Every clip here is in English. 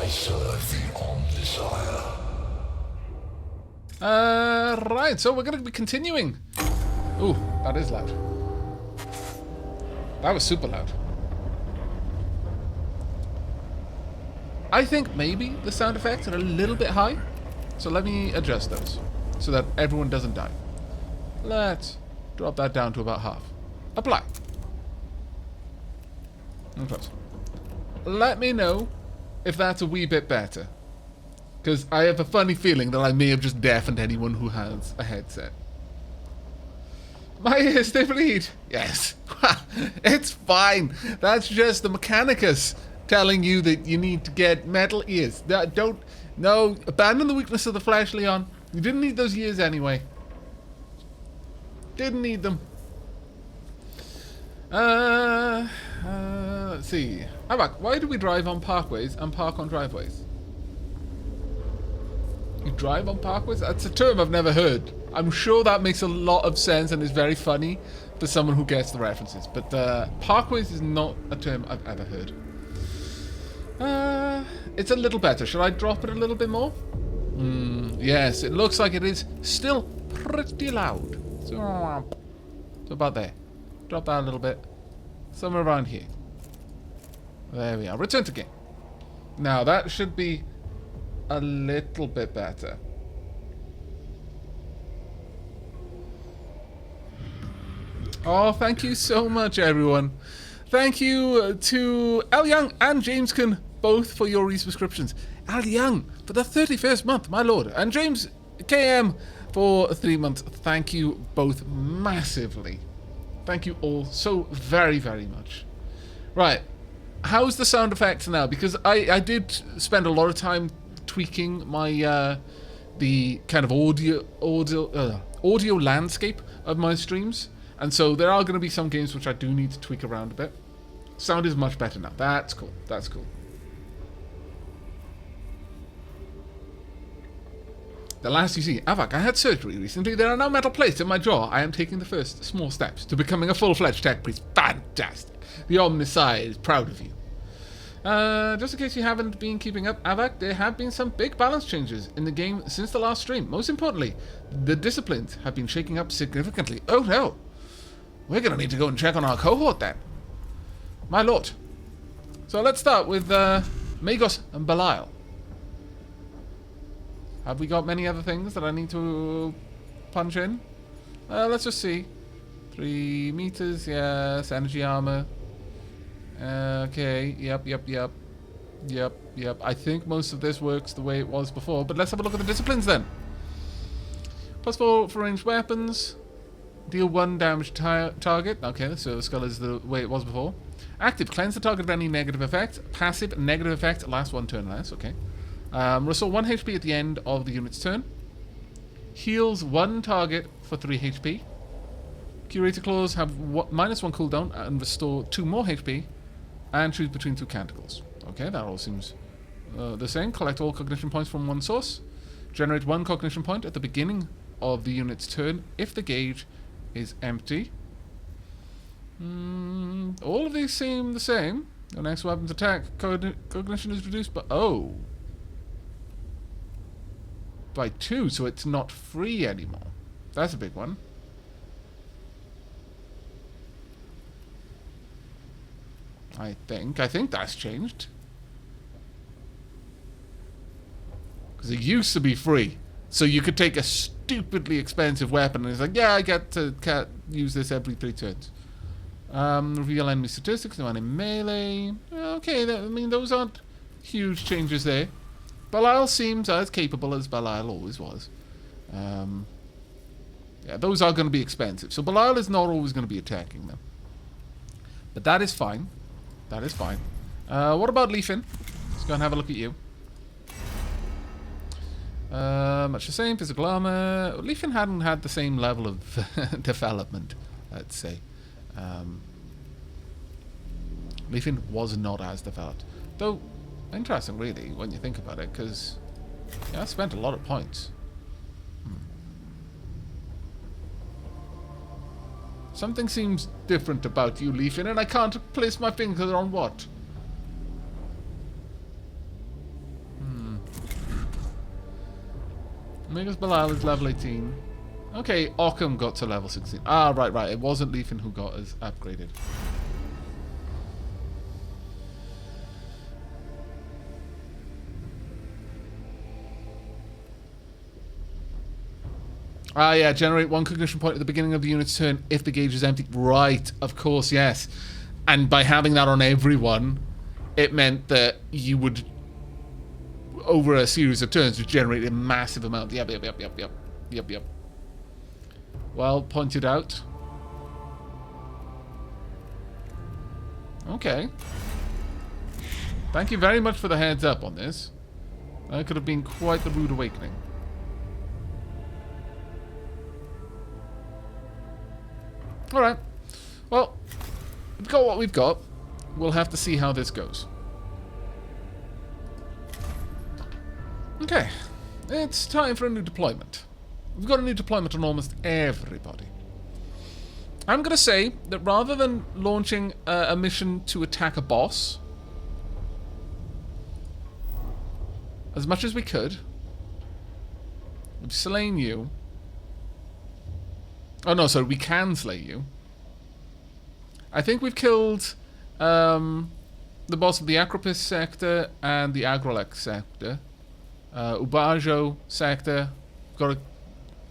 serve the Omnissiah. Right, so we're going to be continuing. Ooh, that is loud. That was super loud. I think maybe the sound effects are a little bit high. So let me adjust those so that everyone doesn't die. Let's drop that down to about half. Apply. And close. Let me know if that's a wee bit better. Because I have a funny feeling that I may have just deafened anyone who has a headset. My ears, they bleed. Yes. It's fine. That's just the Mechanicus telling you that you need to get metal ears. No, abandon the weakness of the flesh, Leon. You didn't need those ears anyway. Didn't need them. Let's see. Aavak, why do we drive on parkways and park on driveways? You drive on parkways? That's a term I've never heard. I'm sure that makes a lot of sense and is very funny for someone who gets the references. But parkways is not a term I've ever heard. It's a little better. Should I drop it a little bit more? Yes, it looks like it is still pretty loud. So about there. Drop that a little bit. Somewhere around here. There we are. Return to game. Now that should be a little bit better. Oh, thank you so much, everyone. Thank you to Al Young and Jameskin, both for your resubscriptions. Al Young for the 31st month, my lord. And James KM for 3 months. Thank you both massively. Thank you all so very, very much. Right. How's the sound effects now? Because I did spend a lot of time tweaking my the kind of audio landscape of my streams. And so there are going to be some games which I do need to tweak around a bit. Sound is much better now. That's cool. That's cool. The last you see, Aavak, I had surgery recently. There are now metal plates in my jaw. I am taking the first small steps to becoming a full-fledged tech priest. Fantastic. The Omnissiah is proud of you. Just in case you haven't been keeping up, Aavak, there have been some big balance changes in the game since the last stream. Most importantly, the disciplines have been shaking up significantly. Oh no. We're going to need to go and check on our cohort then. My lord. So let's start with Magos and Belial. Have we got many other things that I need to punch in? Let's just see. 3 meters, yes. Energy armor. Okay, yep. I think most of this works the way it was before, but let's have a look at the disciplines then. +4 for ranged weapons. Deal 1 damage to target. Okay, so the skull is the way it was before. Active, cleanse the target of any negative effect. Passive, negative effect, last 1 turn less. Okay. Restore 1 HP at the end of the unit's turn. Heals 1 target for 3 HP. Curator claws have -1 cooldown and restore 2 more HP. And choose between 2 canticles. Okay, that all seems the same. Collect all cognition points from 1 source. Generate 1 cognition point at the beginning of the unit's turn if the gauge is empty. All of these seem the same. Your next weapon's attack cognition is reduced by 2, so it's not free anymore. That's a big one. I think that's changed. Because it used to be free. So you could take a stupidly expensive weapon and it's like, yeah, I get to use this every 3 turns. Reveal enemy statistics, no enemy melee. Okay, those aren't huge changes there. Belial seems as capable as Belial always was. Yeah, those are going to be expensive. So Belial is not always going to be attacking them. But that is fine. That is fine. What about Leafin? Let's go and have a look at you. Much the same, physical armor. Leafin hadn't had the same level of development, let's say. Leafin was not as developed. Though, interesting really, when you think about it, because I spent a lot of points. Something seems different about you, Leafin, and I can't place my finger on what. Migas Bilal is level 18. Okay, Occam got to level 16. Ah, right. It wasn't Leafin who got us upgraded. Ah, yeah, generate 1 cognition point at the beginning of the unit's turn if the gauge is empty. Right, of course, yes. And by having that on everyone, it meant that you would, over a series of turns, generate a massive amount. Yep. Well pointed out. Okay. Thank you very much for the heads up on this. That could have been quite the rude awakening. Alright. Well, we've got what we've got. We'll have to see how this goes. Okay. It's time for a new deployment. We've got a new deployment on almost everybody. I'm going to say that rather than launching a mission to attack a boss, as much as we could, we've slain you. Oh no, sorry, we can slay you. I think we've killed the boss of the Acropis sector and the Agrolek sector. Ubajo sector, got to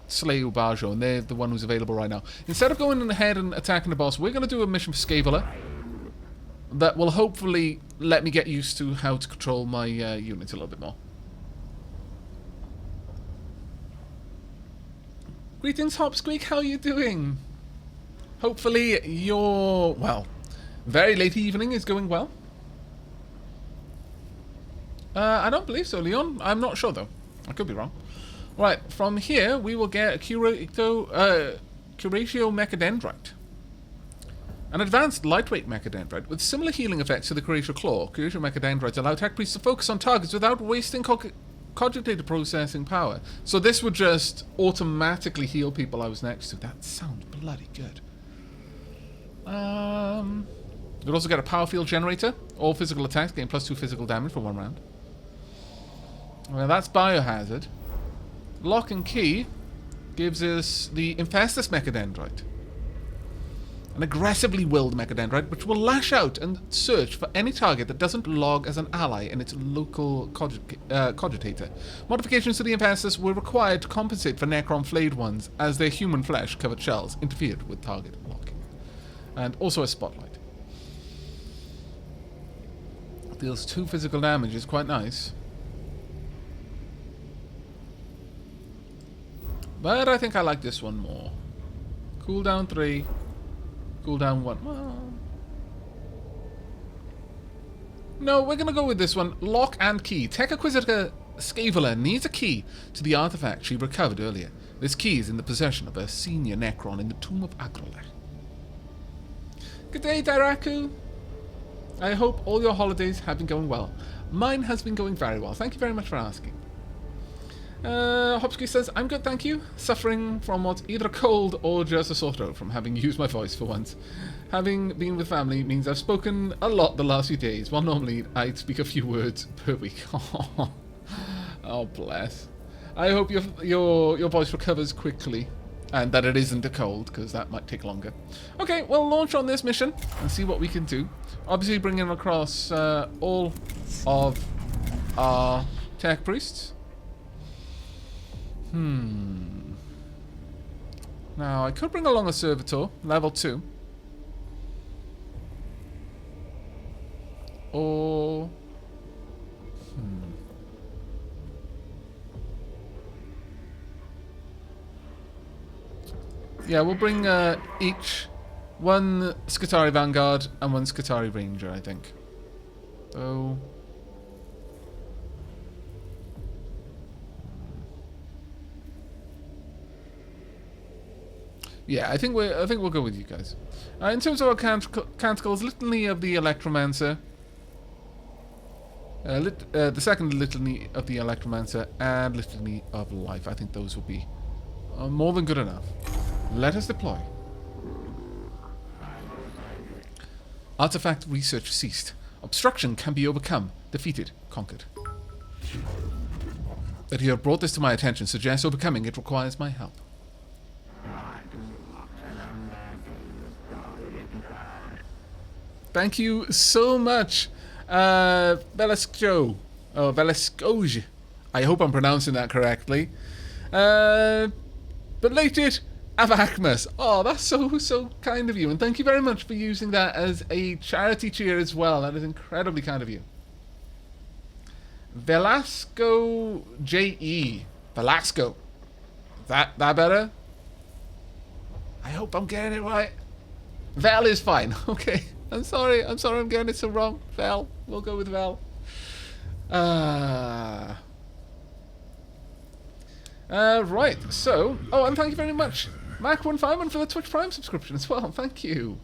slay Ubajo, and they're the one who's available right now. Instead of going ahead and attacking the boss, we're going to do a mission for Scaevola that will hopefully let me get used to how to control my units a little bit more. Greetings, Hopsqueak, how are you doing? Hopefully your, well, very late evening is going well. I don't believe so, Leon. I'm not sure, though. I could be wrong. Right, from here, we will get a Curatio Mechadendrite. An advanced lightweight Mechadendrite with similar healing effects to the Curatio Claw. Curatio Mechadendrites allow tech priests to focus on targets without wasting cogitator processing power. So this would just automatically heal people I was next to. That sounds bloody good. You'll also get a power field generator. All physical attacks gain +2 physical damage for 1 round. Well, that's Biohazard. Lock and Key gives us the Infestus Mechadendrite. An aggressively willed Mechadendrite which will lash out and search for any target that doesn't log as an ally in its local cogitator. Modifications to the Infestus were required to compensate for Necron flayed ones as their human flesh covered shells interfered with target locking. And also a Spotlight. Deals 2 physical damage, is quite nice. But I think I like this one more. Cooldown 3. Cooldown 1. Well, no, we're going to go with this one. Lock and Key. Tech Acquisitor Scaevola needs a key to the artifact she recovered earlier. This key is in the possession of a senior Necron in the Tomb of Agrolek. Good day, Dairaku. I hope all your holidays have been going well. Mine has been going very well. Thank you very much for asking. Hopsky says, I'm good, thank you. Suffering from what's either a cold or just a sore throat from having used my voice for once. Having been with family means I've spoken a lot the last few days, while normally I'd speak a few words per week. Oh, bless. I hope your voice recovers quickly, and that it isn't a cold, because that might take longer. Okay, we'll launch on this mission and see what we can do. Obviously bringing across all of our tech priests. Now, I could bring along a servitor, level 2. Or... Yeah, we'll bring each 1 Skitarii Vanguard and 1 Skitarii Ranger, I think. So... yeah, I think we'll go with you guys. In terms of our canticles, Litany of the Electromancer, the second Litany of the Electromancer, and Litany of Life. I think those will be more than good enough. Let us deploy. Artifact research ceased. Obstruction can be overcome, defeated, conquered. that you have brought this to my attention suggests overcoming it requires my help. Thank you so much, Velasco. Oh, Velascoge. I hope I'm pronouncing that correctly. Belated Aavak. Oh, that's so kind of you. And thank you very much for using that as a charity cheer as well. That is incredibly kind of you. Velasco J.E. Velasco. That better? I hope I'm getting it right. Vel is fine. Okay. I'm sorry I'm getting it so wrong. Vel. We'll go with Vel. Right, so... Oh, and thank you very much, Mac151, for the Twitch Prime subscription as well. Thank you.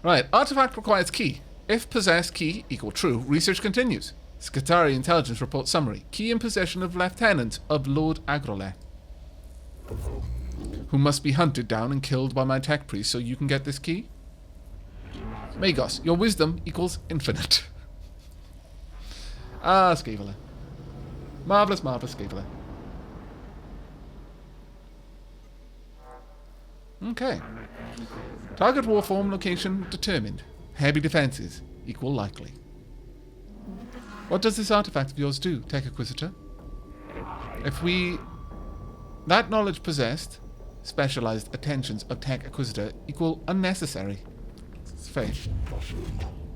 Right, artifact requires key. If possessed, key equal true. Research continues. Scutari Intelligence Report Summary. Key in possession of Lieutenant of Lord Agrole, who must be hunted down and killed by my tech priest so you can get this key. Magos, your wisdom equals infinite. Scaevola. Marvellous Scaevola. Okay. Target warform location determined. Heavy defenses equal likely. What does this artifact of yours do, Tech Acquisitor? That knowledge possessed, specialized attentions of Tech Acquisitor equal unnecessary. It's faith.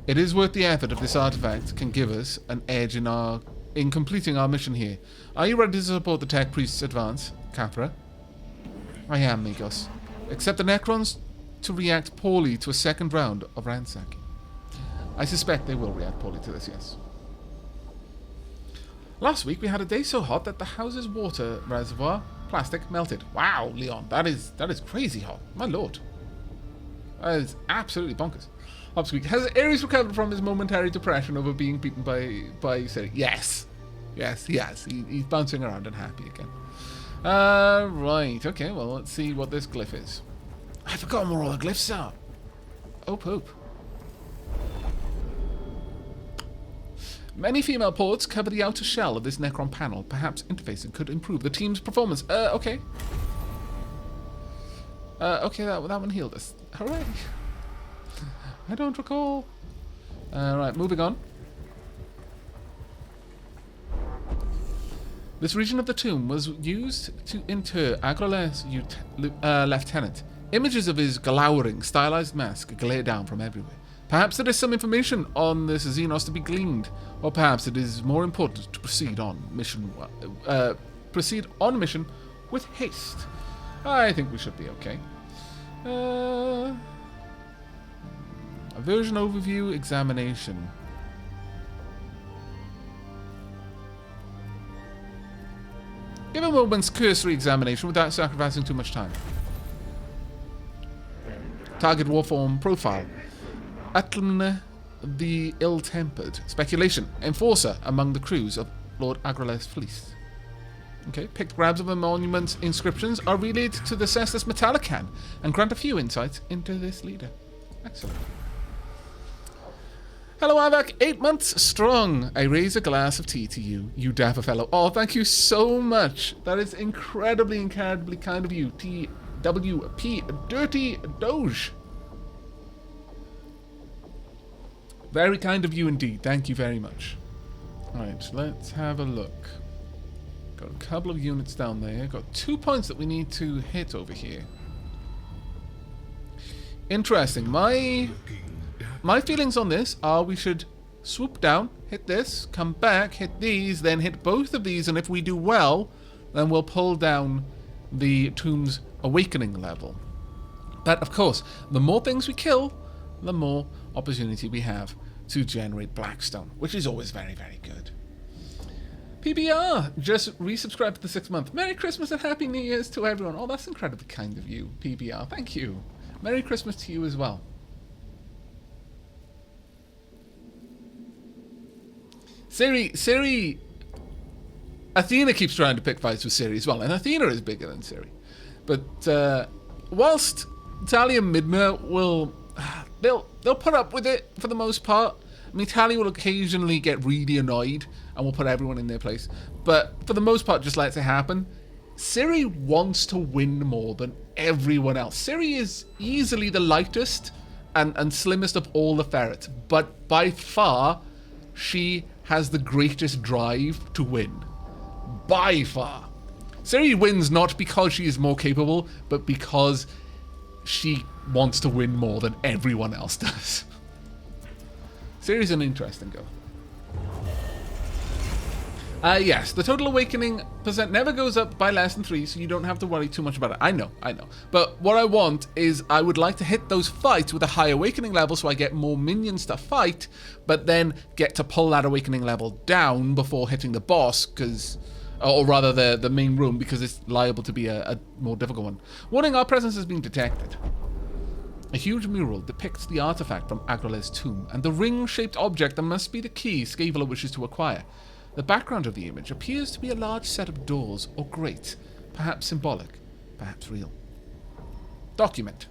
It is worth the effort if this artifact can give us an edge in completing our mission here. Are you ready to support the Tech Priest's advance, Capra? I am, Migos. Except the Necrons to react poorly to a second round of ransacking. I suspect they will react poorly to this, yes. Last week we had a day so hot that the house's water reservoir plastic melted. Wow, Leon, that is crazy hot. My lord. That is absolutely bonkers. Upsqueak, has Ares recovered from his momentary depression over being beaten by Siri? Yes. Yes, he has. He's bouncing around and happy again. Right, okay, well, let's see what this glyph is. I've forgotten where all the glyphs are. Oh, poop. Many female ports cover the outer shell of this Necron panel. Perhaps interfacing could improve the team's performance. Okay. Okay, that one healed us. Hooray. I don't recall. Right, moving on. This region of the tomb was used to inter Agrole's lieutenant. Images of his glowering, stylized mask glare down from everywhere. Perhaps there is some information on this Xenos to be gleaned, or perhaps it is more important to proceed on mission with haste. I think we should be okay. A version overview examination. Give a moment's cursory examination without sacrificing too much time. Target warform profile. Atlin the Ill-Tempered. Speculation. Enforcer among the crews of Lord Agrole's fleece. Okay, pictographs of the monument's inscriptions are relayed to the Cestus Metallican and grant a few insights into this leader. Excellent. Hello, Aavak. 8 months strong. I raise a glass of tea to you, you dapper fellow. Oh, thank you so much. That is incredibly kind of you. TWP, Dirty Doge. Very kind of you indeed. Thank you very much. Alright, let's have a look. Got a couple of units down there. Got 2 points that we need to hit over here. Interesting. My feelings on this are we should swoop down, hit this, come back, hit these, then hit both of these, and if we do well, then we'll pull down the Tomb's Awakening level. But, of course, the more things we kill, the more opportunity we have to generate Blackstone, which is always very, very good. PBR just resubscribed to the 6th month. Merry Christmas and Happy New Year's to everyone. Oh, that's incredibly kind of you, PBR. Thank you. Merry Christmas to you as well. Ciri, Athena keeps trying to pick fights with Ciri as well, and Athena is bigger than Ciri. But whilst Talia and Midna they'll put up with it for the most part, I mean, Tally will occasionally get really annoyed and will put everyone in their place. But for the most part, just lets it happen. Ciri wants to win more than everyone else. Ciri is easily the lightest and slimmest of all the ferrets. But by far, she has the greatest drive to win. By far. Ciri wins not because she is more capable, but because she wants to win more than everyone else does. Ciri's an interesting girl. Yes, the total awakening percent never goes up by less than 3, so you don't have to worry too much about it. I know. But what I want is I would like to hit those fights with a high awakening level so I get more minions to fight, but then get to pull that awakening level down before hitting the boss, because... or rather the main room, because it's liable to be a more difficult one. Warning, our presence has been detected. A huge mural depicts the artifact from Agrale's tomb, and the ring-shaped object that must be the key Scaevola wishes to acquire. The background of the image appears to be a large set of doors or grates, perhaps symbolic, perhaps real. Document.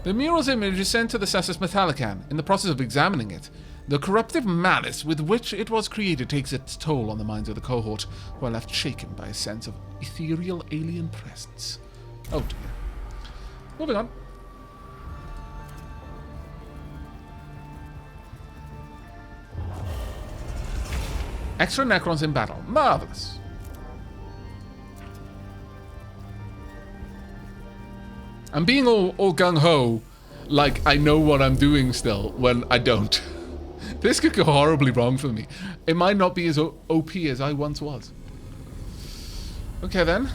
The mural's image is sent to the Cessus Metallican. In the process of examining it, the corruptive malice with which it was created takes its toll on the minds of the cohort, who are left shaken by a sense of ethereal alien presence. Oh dear. Moving on. Extra Necrons in battle. Marvelous. I'm being all gung-ho, like I know what I'm doing still, when I don't. This could go horribly wrong for me. It might not be as OP as I once was. Okay then.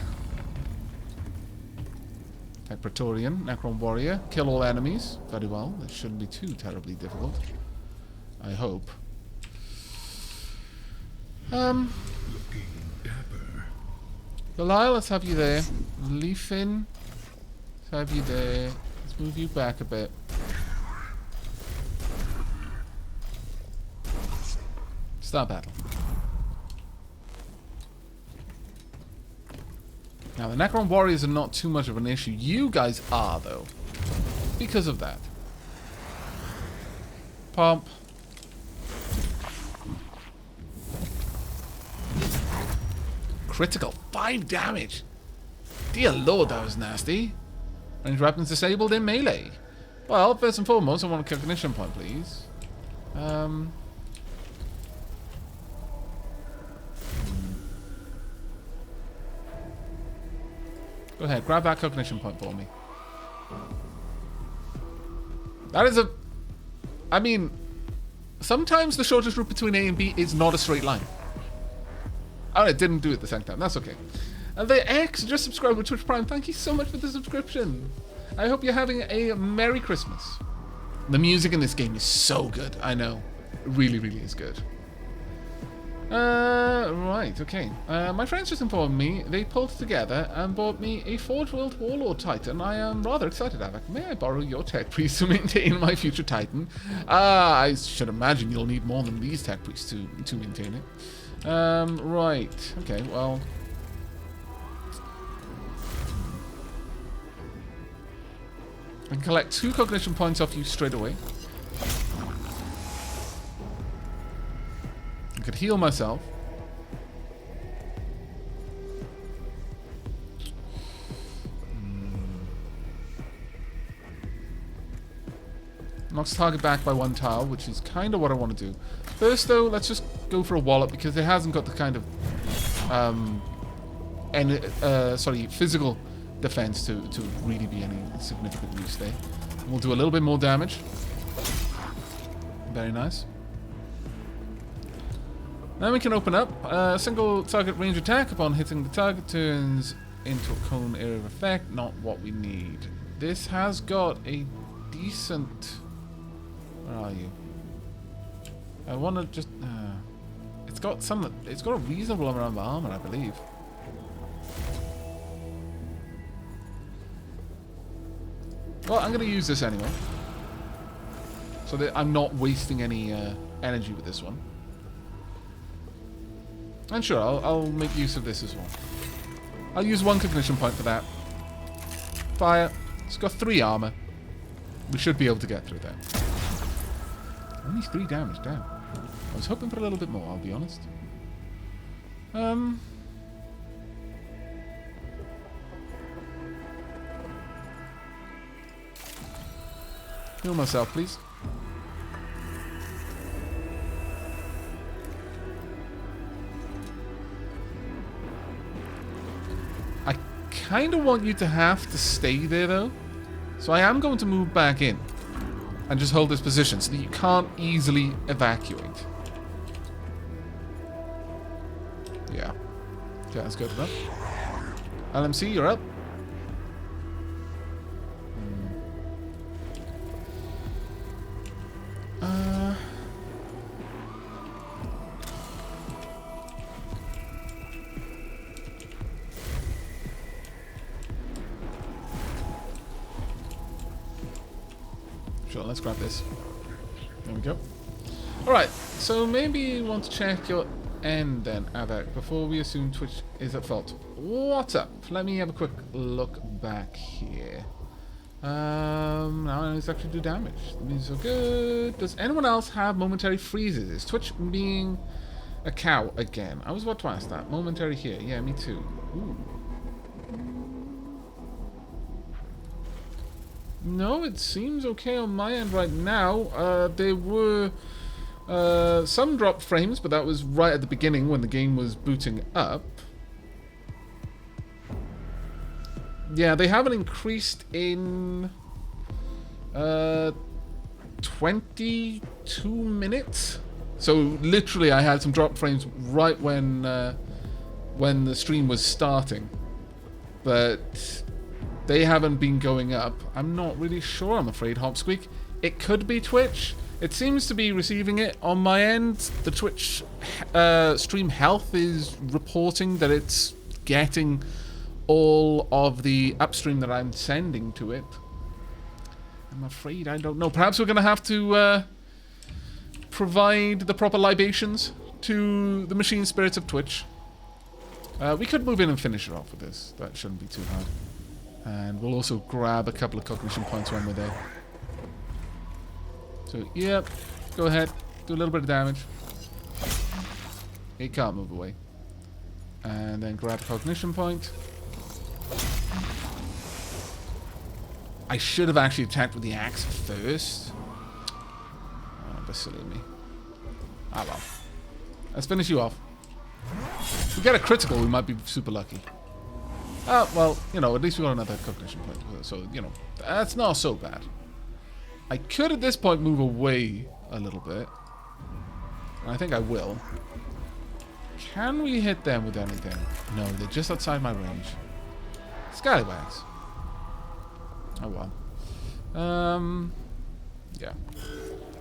Tech Praetorian, Necron Warrior, kill all enemies. Very well, that shouldn't be too terribly difficult. I hope. Belial, let's have you there. Leafin, let's have you there. Let's move you back a bit. Start battle. Now, the Necron Warriors are not too much of an issue. You guys are, though. Because of that. Pump. Critical. 5 damage. Dear lord, that was nasty. Ranged weapons disabled in melee. Well, first and foremost, I want a cognition point, please. Go ahead, grab that cognition point for me. That is a... I mean, sometimes the shortest route between A and B is not a straight line. Oh, it didn't do it the second time. That's okay. And the X just subscribed with Twitch Prime. Thank you so much for the subscription. I hope you're having a Merry Christmas. The music in this game is so good. I know. It really, really is good. Right, okay. My friends just informed me they pulled together and bought me a Forge World Warlord Titan. I am rather excited, Aavak. May I borrow your tech priest to maintain my future Titan? I should imagine you'll need more than these tech priests to maintain it. Right. Okay, well... I can collect 2 cognition points off you straight away. I could heal myself. Knocks target back by 1 tile, which is kind of what I want to do. First, though, let's just go for a wallop because it hasn't got the kind of physical defense to really be any significant use there. We'll do a little bit more damage. Very nice. Now we can open up. A single target range attack upon hitting the target turns into a cone area of effect. Not what we need. This has got a decent... Where are you? I want to just... it's got some... It's got a reasonable amount of armor, I believe. Well, I'm going to use this anyway. So that I'm not wasting any energy with this one. And sure, I'll make use of this as well. I'll use 1 cognition point for that. Fire. It's got 3 armor. We should be able to get through that. Only 3 damage, damn. I was hoping for a little bit more, I'll be honest. Heal myself, please. I kind of want you to have to stay there, though. So I am going to move back in and just hold this position so that you can't easily evacuate. Yeah. Okay, that's good enough. LMC, you're up. Sure, let's grab this. There we go. Alright, so maybe you want to check your end then, Aavak, before we assume Twitch is at fault. What's up? Let me have a quick look back here. Now it's actually do damage. These are good. Does anyone else have momentary freezes? Is Twitch being a cow again? I was about to ask that. Momentary here. Yeah, me too. Ooh. No, it seems okay on my end right now. There were some drop frames, but that was right at the beginning when the game was booting up. Yeah, they haven't increased in 22 minutes. So literally, I had some drop frames right when the stream was starting, but they haven't been going up. I'm not really sure, I'm afraid, Hopsqueak. It could be Twitch. It seems to be receiving it on my end. The Twitch stream health is reporting that it's getting all of the upstream that I'm sending to it. I'm afraid I don't know. Perhaps we're going to have to provide the proper libations to the machine spirits of Twitch. We could move in and finish it off with this. That shouldn't be too hard. And we'll also grab a couple of cognition points when we're there. So, yep. Go ahead. Do a little bit of damage. It can't move away. And then grab a cognition point. I should have actually attacked with the axe first. Oh, that's silly of me. Ah, well. Let's finish you off. If we get a critical, we might be super lucky. Well, you know, at least we got another cognition point. So, you know, that's not so bad. I could at this point move away a little bit. And I think I will. Can we hit them with anything? No, they're just outside my range. Scallywags. Oh well. Yeah.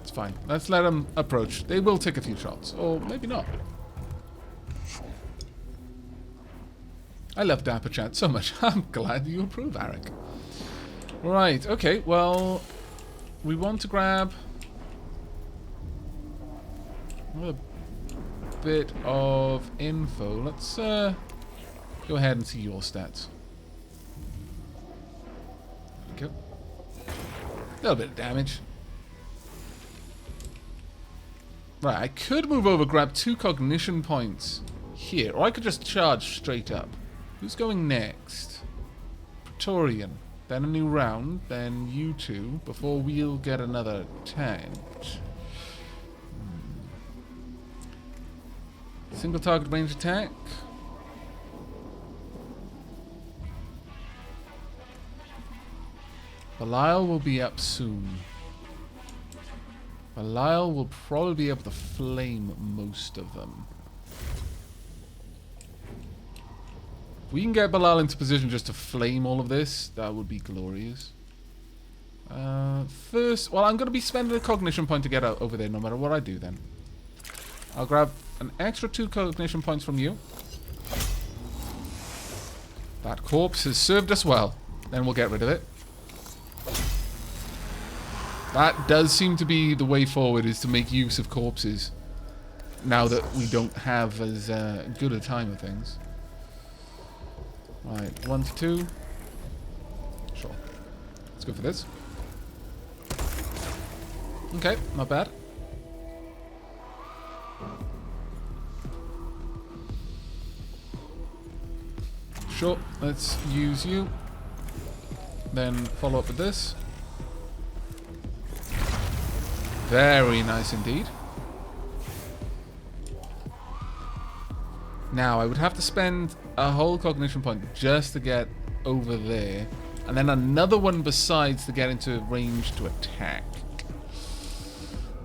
It's fine. Let's let them approach. They will take a few shots. Or maybe not. I love Dapper Chat so much. I'm glad you approve, Eric. Right, okay, well, we want to grab a bit of info. Let's go ahead and see your stats. There we go. A little bit of damage. Right, I could move over, grab 2 cognition points here, or I could just charge straight up. Who's going next? Praetorian. Then a new round. Then you two. Before we'll get another attempt. Single target range attack. Belial will be up soon. Belial will probably be able to flame most of them. If we can get Belial into position just to flame all of this, that would be glorious. First, well, I'm going to be spending a cognition point to get out over there no matter what I do then. I'll grab an extra 2 cognition points from you. That corpse has served us well. Then we'll get rid of it. That does seem to be the way forward, is to make use of corpses. Now that we don't have as good a time of things. Right, 1 to 2. Sure. Let's go for this. Okay, not bad. Sure, let's use you. Then follow up with this. Very nice indeed. Now, I would have to spend a whole cognition point just to get over there. And then another one besides to get into range to attack.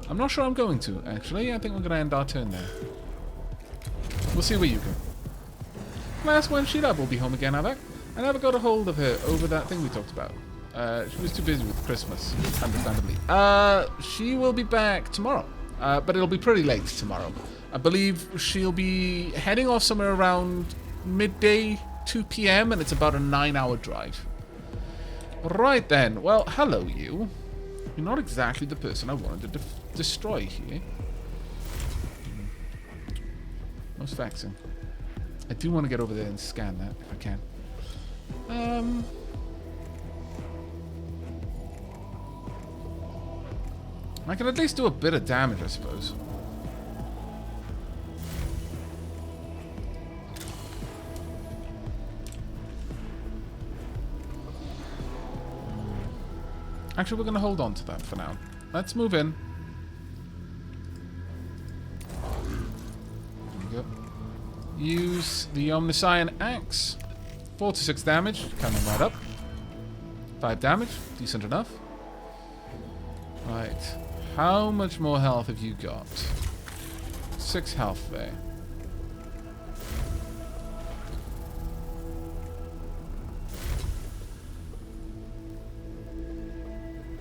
I'm not sure I'm going to, actually. I think we're going to end our turn there. We'll see where you go. Last one, Sheila will be home again, Aavak. I never got a hold of her over that thing we talked about. She was too busy with Christmas, understandably. She will be back tomorrow, but it'll be pretty late tomorrow. I believe she'll be heading off somewhere around midday, 2 p.m., and it's about a 9-hour drive. Right then, well, hello you. You're not exactly the person I wanted to destroy here. Most vexing. I do want to get over there and scan that, if I can. I can at least do a bit of damage, I suppose. Actually, we're going to hold on to that for now. Let's move in. There we go. Use the Omnissiah axe. 4 to 6 damage, coming right up. 5 damage, decent enough. Right. How much more health have you got? 6 health there.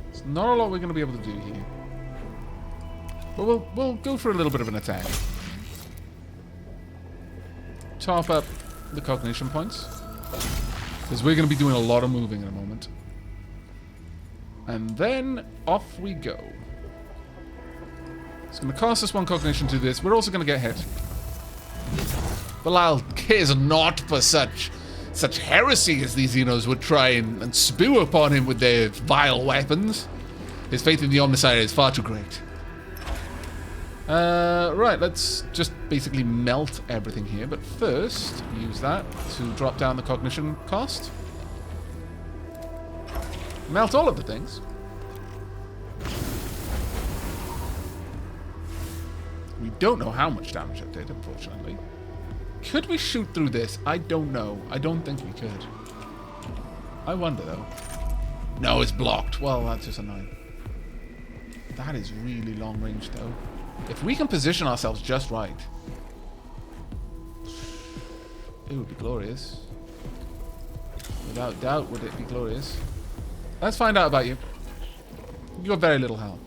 There's not a lot we're going to be able to do here. But we'll go for a little bit of an attack. Top up the cognition points. Because we're going to be doing a lot of moving in a moment. And then off we go. It's going to cost us 1 cognition to do this. We're also going to get hit. Belial cares not for such heresy as these Xenos would try and spew upon him with their vile weapons. His faith in the Omnissiah is far too great. Right, let's just basically melt everything here. But first, use that to drop down the cognition cost. Melt all of the things. We don't know how much damage it did, unfortunately. Could we shoot through this? I don't know. I don't think we could. I wonder, though. No, it's blocked. Well, that's just annoying. That is really long range, though. If we can position ourselves just right, it would be glorious. Without doubt, would it be glorious. Let's find out about you. You have very little health.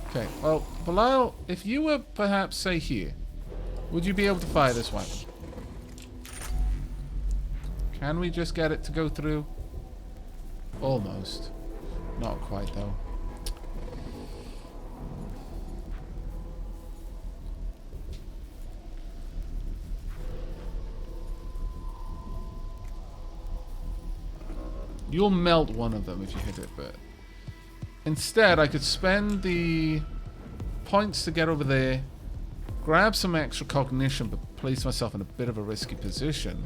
Okay, well, Belial, if you were perhaps, say, here, would you be able to fire this weapon? Can we just get it to go through? Almost. Not quite, though. You'll melt one of them if you hit it, but instead I could spend the points to get over there, grab some extra cognition, but place myself in a bit of a risky position.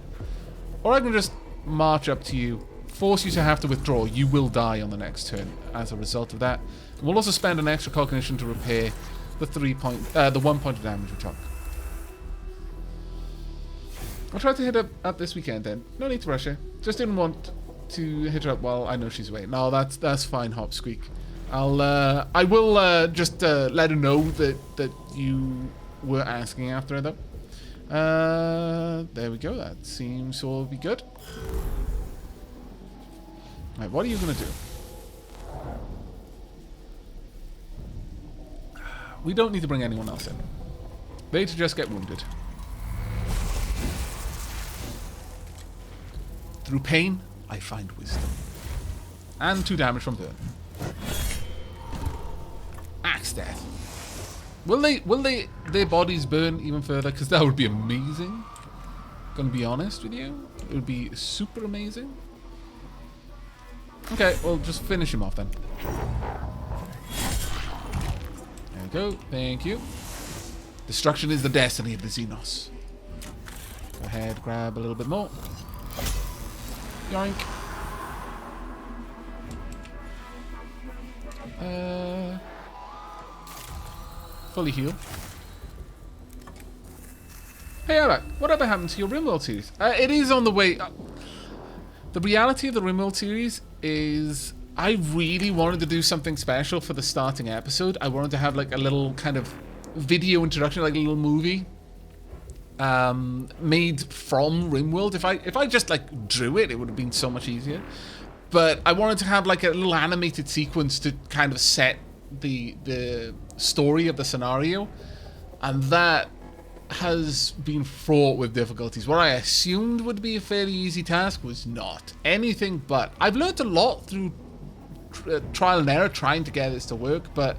Or I can just march up to you, force you to have to withdraw. You will die on the next turn as a result of that. And we'll also spend an extra cognition to repair the 1 point of damage we took. I'll try to hit her up this weekend then. No need to rush her. Just didn't want to hit her up while I know she's away. No, that's fine, Hop Squeak. I will just let her know that you were asking after her, though. There we go. That seems to all be good. Right, what are you gonna do? We don't need to bring anyone else in. They to just get wounded. Through pain, I find wisdom. And 2 damage from burn. Axe death. Will their bodies burn even further? Because that would be amazing. Gonna be honest with you. It would be super amazing. Okay, well, just finish him off then. There we go. Thank you. Destruction is the destiny of the Xenos. Go ahead, grab a little bit more. Yoink. Fully heal. Hey Aavak, whatever happened to your RimWorld series? It is on the way. The reality of the RimWorld series is I really wanted to do something special for the starting episode. I wanted to have like a little kind of video introduction, like a little movie made from RimWorld. If I just like drew it, it would have been so much easier. But I wanted to have like a little animated sequence to kind of set the story of the scenario, and that has been fraught with difficulties. What I assumed would be a fairly easy task was not anything but. I've learned a lot through trial and error trying to get this to work, but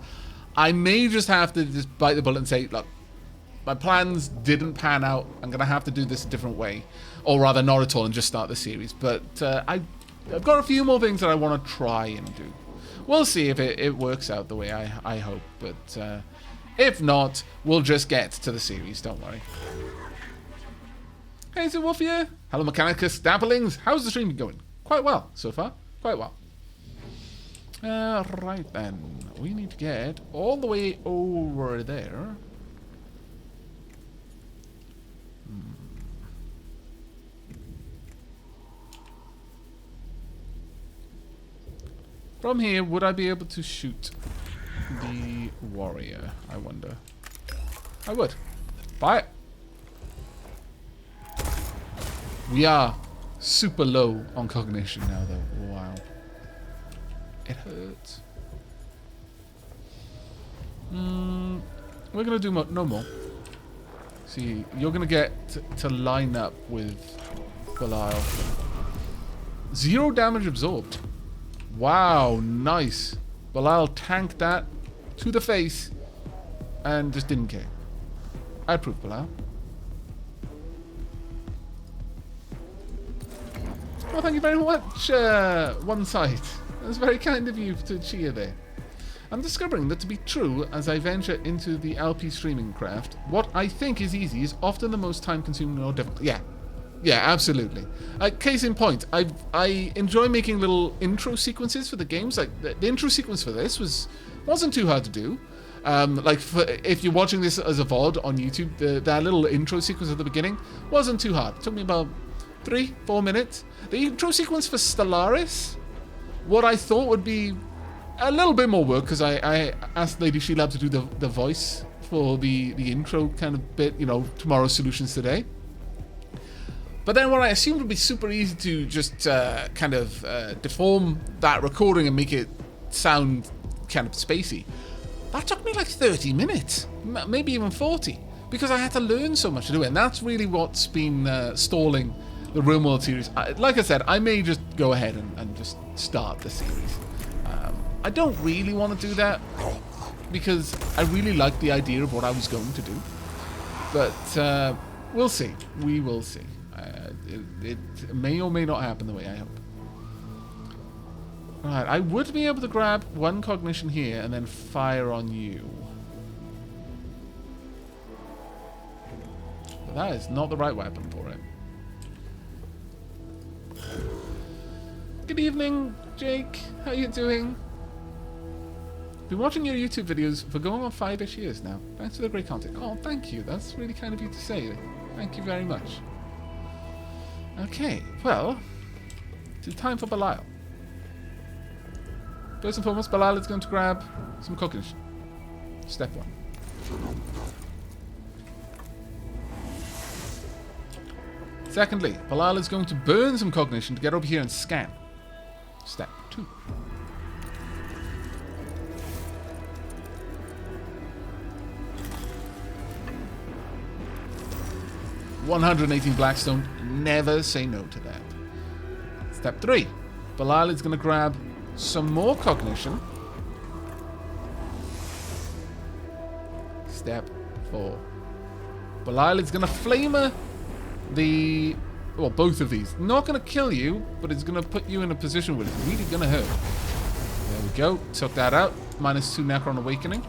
I may just have to just bite the bullet and say, look, my plans didn't pan out. I'm going to have to do this a different way, or rather not at all and just start the series. But I've got a few more things that I want to try and do. We'll see if it works out the way I hope, but if not, we'll just get to the series, don't worry. Hey, is it Wolf here? Hello, Mechanicus, Dapplings. How's the stream going? Quite well, so far. Quite well. Right then. We need to get all the way over there. From here, would I be able to shoot the warrior? I wonder. I would. Bye. We are super low on cognition now, though. Wow. It hurts. We're gonna do no more. See, you're gonna get to line up with Belial. 0 damage absorbed. Wow, nice. Belial tanked that to the face and just didn't care. I approve, Belial. Well, thank you very much, One Side. That's very kind of you to cheer there. I'm discovering that to be true as I venture into the LP streaming craft, what I think is easy is often the most time-consuming or difficult. Yeah, absolutely. Case in point, I enjoy making little intro sequences for the games. Like the intro sequence for this wasn't too hard to do. If you're watching this as a VOD on YouTube, that little intro sequence at the beginning wasn't too hard. It took me about 3-4 minutes. The intro sequence for Stellaris, what I thought would be a little bit more work, because I asked Lady Sheelab to do the voice for the intro kind of bit, you know, tomorrow's solutions today. But then what I assumed would be super easy to just kind of deform that recording and make it sound kind of spacey. That took me like 30 minutes, maybe even 40, because I had to learn so much to do it. And that's really what's been stalling the RimWorld series. Like I said, I may just go ahead and just start the series. I don't really want to do that, because I really like the idea of what I was going to do. But we'll see. We will see. It may or may not happen the way I hope. Right, I would be able to grab 1 cognition here and then fire on you. But that is not the right weapon for it. Good evening, Jake. How you doing? Been watching your YouTube videos for going on 5-ish years now. Thanks for the great content. Oh, thank you. That's really kind of you to say. Thank you very much. Okay, well, it's time for Belial. First and foremost, Belial is going to grab some cognition. Step 1. Secondly, Belial is going to burn some cognition to get over here and scan. Step 2. $118 Blackstone. Never say no to that. Step 3. Belial is going to grab some more cognition. Step 4. Belial is going to flamer both of these. Not going to kill you, but it's going to put you in a position where it's really going to hurt. There we go. Took that out. -2 Necron Awakening.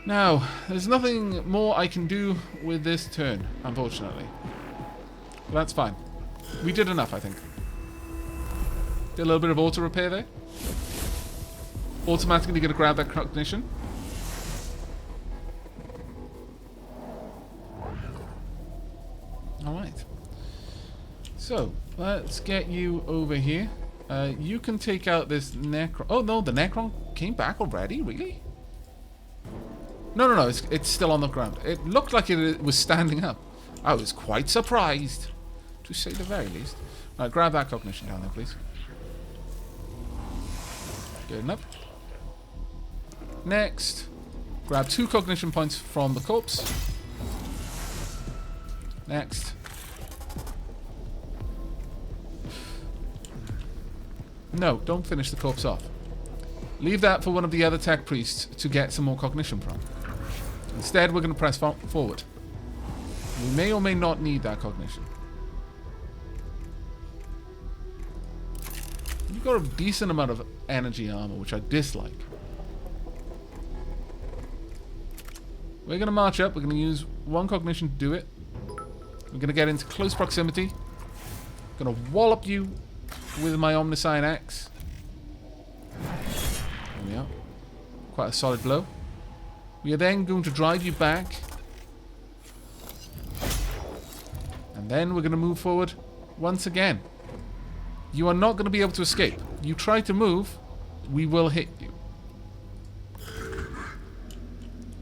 Now, there's nothing more I can do with this turn, unfortunately. But that's fine. We did enough, I think. Did a little bit of auto repair there. Automatically going to grab that cognition. Alright. So, let's get you over here. You can take out this Necron. Oh no, the Necron came back already? Really? No, it's still on the ground. It looked like it was standing up. I was quite surprised, to say the very least. Right, grab that cognition down there, please. Good enough. Next, grab 2 cognition points from the corpse. Next. No, don't finish the corpse off. Leave that for one of the other tech priests to get some more cognition from. Instead, we're going to press forward. We may or may not need that cognition. You've got a decent amount of energy armor, which I dislike. We're going to march up. We're going to use 1 cognition to do it. We're going to get into close proximity. I'm going to wallop you with my Omnissiah axe. There we are. Quite a solid blow. We are then going to drive you back. And then we're going to move forward once again. You are not going to be able to escape. You try to move, we will hit you.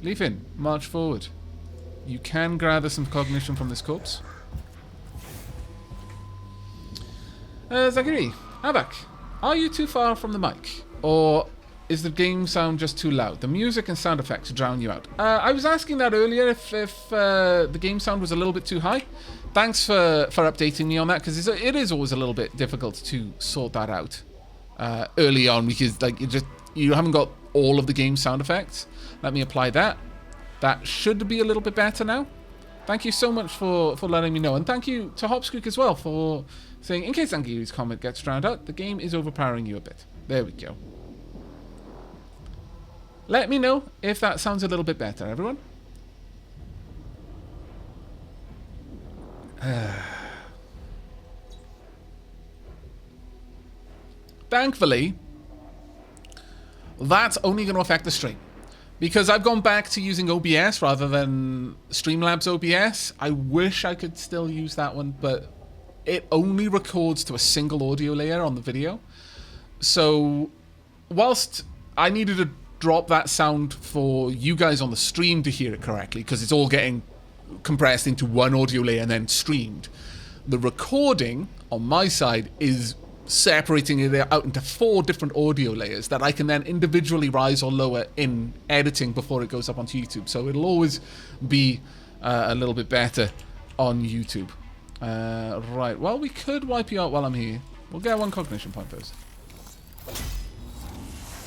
Leafin, march forward. You can gather some cognition from this corpse. Zagiri, Aavak, are you too far from the mic? Or is the game sound just too loud? The music and sound effects drown you out. I was asking that earlier if the game sound was a little bit too high. Thanks for updating me on that, because it is always a little bit difficult to sort that out early on, because like you haven't got all of the game sound effects. Let me apply that. That should be a little bit better now. Thank you so much for letting me know, and thank you to Hopsqueak as well for saying, in case Angiri's comment gets drowned out, the game is overpowering you a bit. There we go. Let me know if that sounds a little bit better, everyone. Thankfully, that's only going to affect the stream. Because I've gone back to using OBS rather than Streamlabs OBS. I wish I could still use that one, but it only records to a single audio layer on the video. So, whilst I needed to drop that sound for you guys on the stream to hear it correctly, because it's all getting compressed into one audio layer and then streamed, the recording on my side is separating it out into 4 different audio layers that I can then individually rise or lower in editing before it goes up onto YouTube. So it'll always be a little bit better on YouTube. Right, well, we could wipe you out while I'm here. We'll get 1 cognition point first.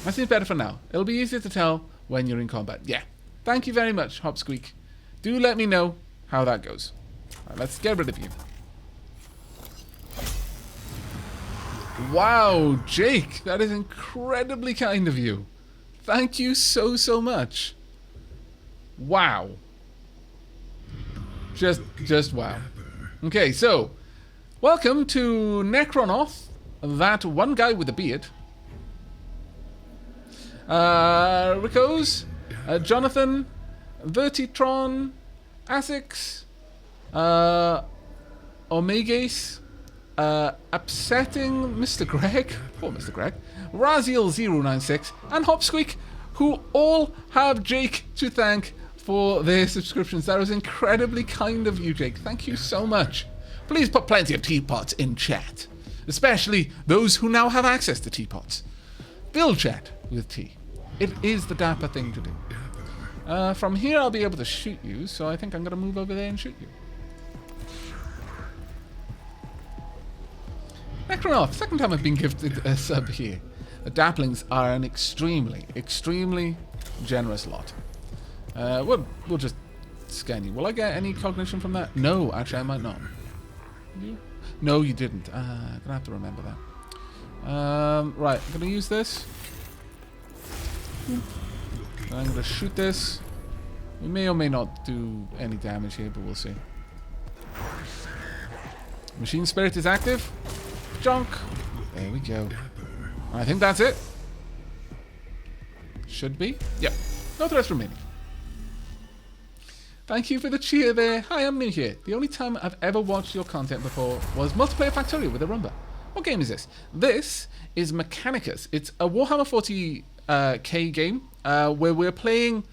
That seems better for now. It'll be easier to tell when you're in combat. Yeah. Thank you very much, Hopsqueak. Do let me know how that goes. Right, let's get rid of you. Wow, Jake, that is incredibly kind of you. Thank you so much. Wow. Just wow. Okay, so welcome to Necronoth, that one guy with a beard. Rico's, Jonathan, Vertitron, Asics, Omegas, Upsetting Mr. Greg, poor Mr. Greg, Raziel096, and Hopsqueak, who all have Jake to thank for their subscriptions. That was incredibly kind of you, Jake. Thank you so much. Please put plenty of teapots in chat, especially those who now have access to teapots. Build chat with tea. It is the dapper thing to do. From here I'll be able to shoot you, so I think I'm going to move over there and shoot you. Necronoth, second time I've been gifted a sub here. The Dapplings are an extremely generous lot. We'll just scan you. Will I get any cognition from that? No, actually I might not. You? No, you didn't. I'm gonna have to remember that. Right, I'm gonna use this. I'm gonna shoot this. We may or may not do any damage here, but we'll see. Machine Spirit is active. Junk. There we go. I think that's it. Should be. Yep. No threats remaining. Thank you for the cheer there. Hi, I'm new here. The only time I've ever watched your content before was Multiplayer Factorio with a Rumba. What game is this? This is Mechanicus. It's a Warhammer 40k game where we're playing...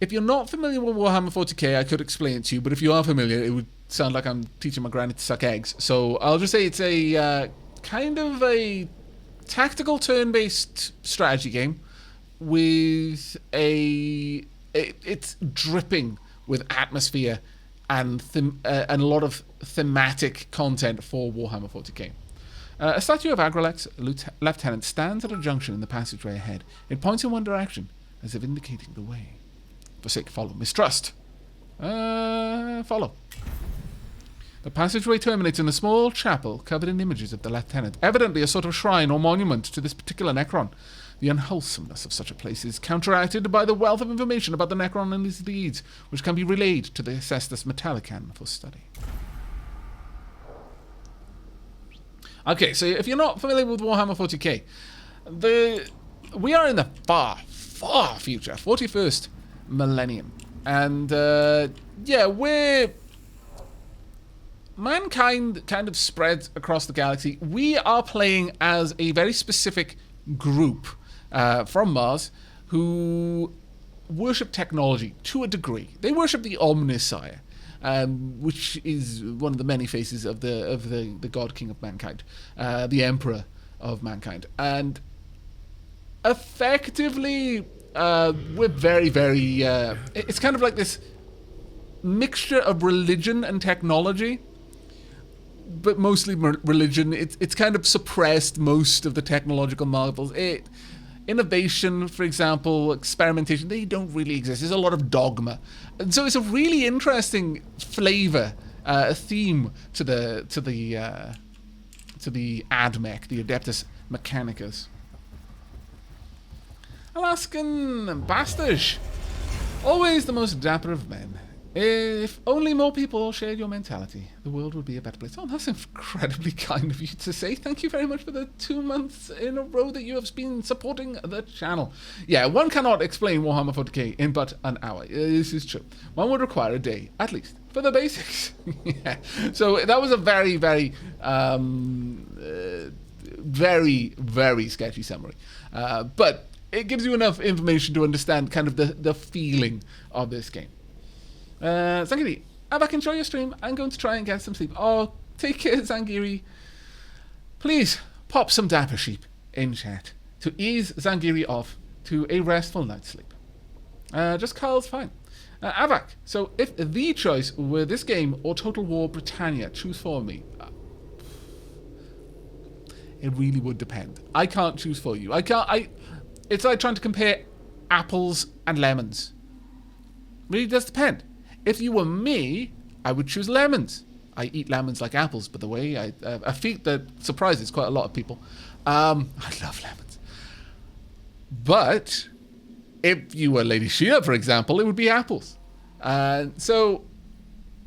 If you're not familiar with Warhammer 40k, I could explain it to you, but if you are familiar, it would sound like I'm teaching my granny to suck eggs. So I'll just say it's a kind of a tactical turn-based strategy game with it's dripping with atmosphere and a lot of thematic content for Warhammer 40k. A statue of Agralex, Lieutenant, stands at a junction in the passageway ahead. It points in one direction, as if indicating the way. Forsake, follow. Mistrust. Follow. The passageway terminates in a small chapel covered in images of the lieutenant, evidently a sort of shrine or monument to this particular Necron. The unwholesomeness of such a place is counteracted by the wealth of information about the Necron and his deeds, which can be relayed to the Cestus Metallican for study. Okay, so if you're not familiar with Warhammer 40k, we are in the far, far future, 41st millennium. And, yeah, mankind kind of spreads across the galaxy. We are playing as a very specific group from Mars who worship technology to a degree. They worship the Omnissiah, which is one of the many faces of the God King of mankind, the Emperor of mankind. And effectively, we're very, very... it's kind of like this mixture of religion and technology, but mostly religion. It's kind of suppressed most of the technological marvels. Innovation, for example, experimentation, they don't really exist. There's a lot of dogma. And so it's a really interesting flavor, a theme to the AdMech, the Adeptus Mechanicus. Alaskan Bastards. Always the most dapper of men. If only more people shared your mentality, the world would be a better place. Oh, that's incredibly kind of you to say. Thank you very much for the 2 months in a row that you have been supporting the channel. Yeah, one cannot explain Warhammer 40k in but an hour. This is true. One would require a day, at least, for the basics. Yeah. So that was a very, very, very, very sketchy summary. But it gives you enough information to understand kind of the feeling of this game. Zangiri, Aavak, enjoy your stream. I'm going to try and get some sleep. Oh, take care, Zangiri. Please, pop some dapper sheep in chat to ease Zangiri off to a restful night's sleep. Just Carl's fine. Aavak, so if the choice were this game or Total War Britannia, choose for me. It really would depend. I can't choose for you. It's like trying to compare apples and lemons. Really does depend. If you were me, I would choose lemons. I eat lemons like apples, by the way. A feat that surprises quite a lot of people. I love lemons. But if you were Lady Shia, for example, it would be apples. So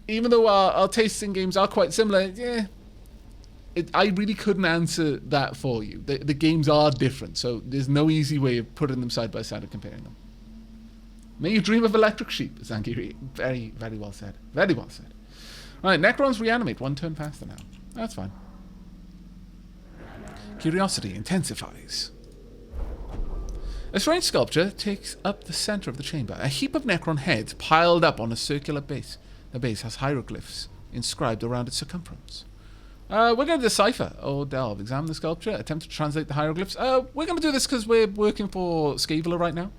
even though our tastes in games are quite similar, yeah, I really couldn't answer that for you. The games are different, so there's no easy way of putting them side by side and comparing them. May you dream of electric sheep, Zangiri. Very, very well said. Very well said. Alright, Necrons reanimate 1 turn faster now. That's fine. Curiosity intensifies. A strange sculpture takes up the center of the chamber. A heap of Necron heads piled up on a circular base. The base has hieroglyphs inscribed around its circumference. We're going to decipher or delve. Examine the sculpture. Attempt to translate the hieroglyphs. We're going to do this because we're working for Scaevola right now.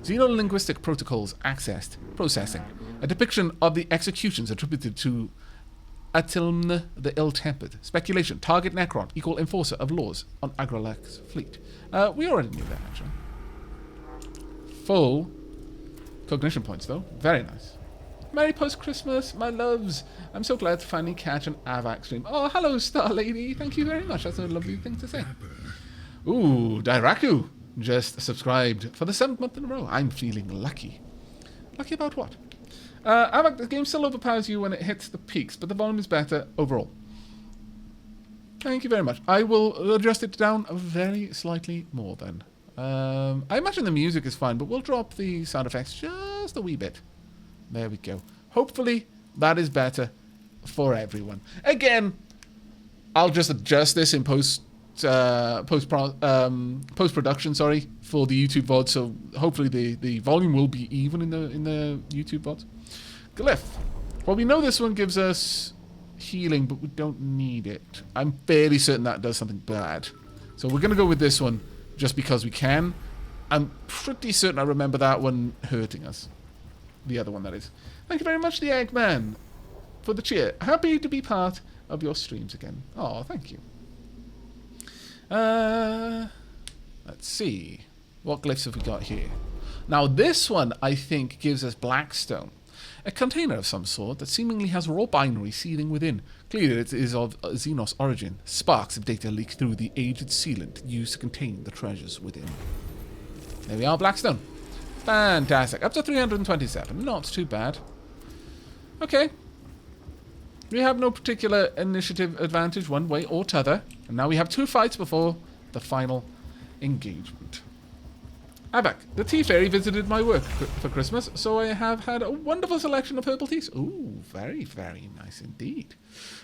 Xenolinguistic protocols accessed. Processing. A depiction of the executions attributed to Atilmn the Ill-Tempered. Speculation. Target Necron. Equal enforcer of laws on Agralak's fleet. We already knew that, actually. Full cognition points, though. Very nice. Merry post-Christmas, my loves. I'm so glad to finally catch an Aavak stream. Oh, hello, Star Lady. Thank you very much. That's a lovely thing to say. Ooh, Dairaku. just subscribed for the 7th month in a row. I'm feeling lucky. Lucky about what? Aavak, the game still overpowers you when it hits the peaks, but the volume is better overall. Thank you very much. I will adjust it down very slightly more then. I imagine the music is fine, but we'll drop the sound effects just a wee bit. There we go. Hopefully that is better for everyone. Again, I'll just adjust this in post-production, sorry, for the YouTube VOD, so hopefully the volume will be even in the YouTube VOD. Glyph. Well, we know this one gives us healing, but we don't need it. I'm fairly certain that does something bad. So we're going to go with this one just because we can. I'm pretty certain I remember that one hurting us. The other one, that is. Thank you very much, the Eggman, for the cheer. Happy to be part of your streams again. Oh, thank you. Let's see. What glyphs have we got here? Now, this one, I think, gives us Blackstone. A container of some sort that seemingly has raw binary seething within. Clearly, it is of Xenos origin. Sparks of data leak through the aged sealant used to contain the treasures within. There we are, Blackstone. Fantastic. Up to 327. Not too bad. Okay. We have no particular initiative advantage one way or t'other. And now we have 2 fights before the final engagement. Aavak, the tea fairy visited my work for Christmas, so I have had a wonderful selection of herbal teas. Ooh, very, very nice indeed.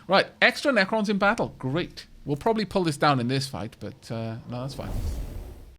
Right, extra Necrons in battle. Great. We'll probably pull this down in this fight, but no, that's fine.